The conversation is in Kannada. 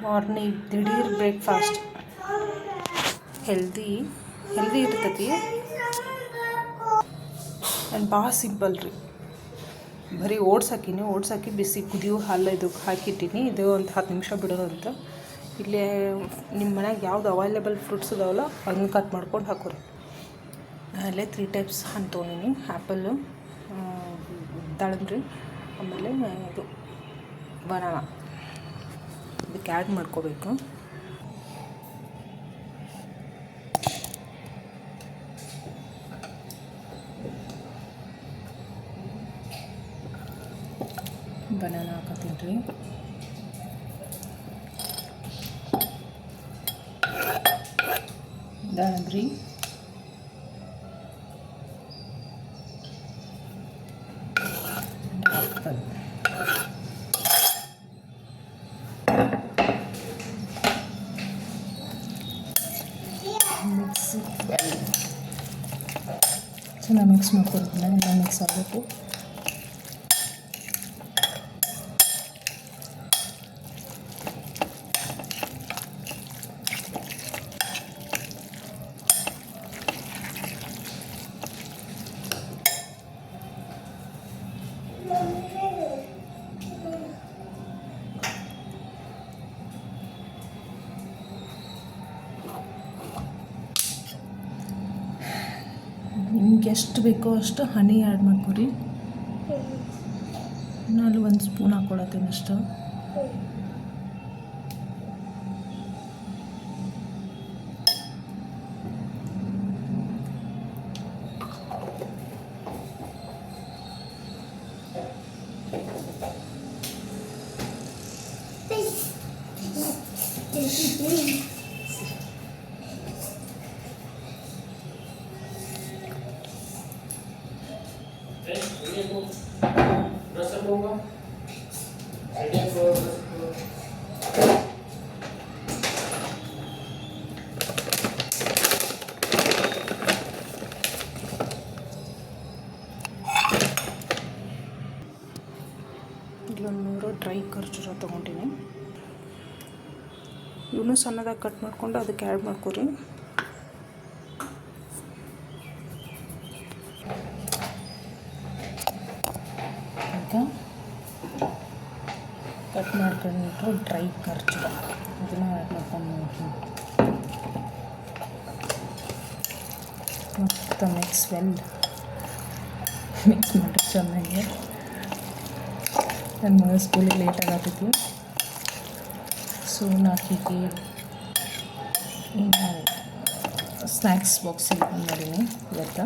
ಮಾರ್ನಿಂಗ್ ದಿಢೀರ್ ಬ್ರೇಕ್ಫಾಸ್ಟ್ ಹೆಲ್ದಿ ಇರ್ತೈತಿ ಆ್ಯಂಡ್ ಭಾಳ ಸಿಂಪಲ್ ರೀ. ಬರೀ ಓಟ್ಸ್ ಹಾಕಿ ಬಿಸಿ ಕುದಿಯೋ ಹಾಲು ಇದಕ್ಕೆ ಹಾಕಿಟ್ಟಿನಿ. ಇದು ಒಂದು 10 ನಿಮಿಷ ಬಿಡೋದಂತ. ಇಲ್ಲೇ ನಿಮ್ಮ ಮನ್ಯಾಗ ಯಾವ್ದು ಅವೈಲೇಬಲ್ ಫ್ರೂಟ್ಸ್ ಇದಾವಲ್ಲ ಅದನ್ನ ಕಟ್ ಮಾಡ್ಕೊಂಡು ಹಾಕೋರಿ. ಅಲ್ಲೇ 3 ಟೈಪ್ಸ್ ಹಣ್ಣು ತೊಗೊಂಡಿನಿ. ಆ್ಯಪಲ್ಲು, ದಾಳಿಂಬ್ರಿ, ಆಮೇಲೆ ಇದು ಬನಾನಾ. ಇದಕ್ಕೆ ಆ್ಯಡ್ ಮಾಡ್ಕೋಬೇಕು. ಬನಾನಾ ಹಾಕತ್ತೀನಿ ರೀ. ದಾಳಿಂಬ್ರಿ, ಆ್ಯಪಲ್. ಮಿಕ್ಸಿ ಚೆನ್ನಾಗಿ ಮಿಕ್ಸ್ ಮಾಡ್ಕೊಡ್ತೀನಿ. ಎಲ್ಲ ಮಿಕ್ಸ್ ಆಗಬೇಕು. ನಿಮ್ಗೆ ಎಷ್ಟು ಬೇಕೋ ಅಷ್ಟು ಹನಿ ಆ್ಯಡ್ ಮಾಡ್ಕೊರಿ. ನಾನು 1 ಸ್ಪೂನ್ ಹಾಕ್ಕೊಳತ್ತೀನಿ ಅಷ್ಟು. ಇಲ್ಲೊಂದು 100 ಡ್ರೈ ಖರ್ಜೂರ ತೊಗೊಂಡಿನಿ. ಇವನು ಸಣ್ಣದಾಗಿ ಕಟ್ ಮಾಡಿಕೊಂಡು ಅದಕ್ಕೆ ಆ್ಯಡ್ ಮಾಡ್ಕೊರಿ. ಈಗ ಕಟ್ ಮಾಡ್ಕೊಂಡು ಡ್ರೈ ಖರ್ಜೂರ ಅದನ್ನು ಆ್ಯಡ್ ಮಾಡ್ಕೊಂಡು ಮತ್ತು ಮಿಕ್ಸ್ ಮಾಡಿ ಚೆನ್ನಾಗಿ. ನನ್ನ ಮಗ ಸ್ಕೂಲಿಗೆ ಲೇಟಾಗಿ ಆಗ್ತಿತ್ತು, ಸೊ ನಾಕಿಗೆ ಸ್ನ್ಯಾಕ್ಸ್ ಬಾಕ್ಸಿಗೆ ಬಂದು ಮಾಡೀನಿ ಇವತ್ತು.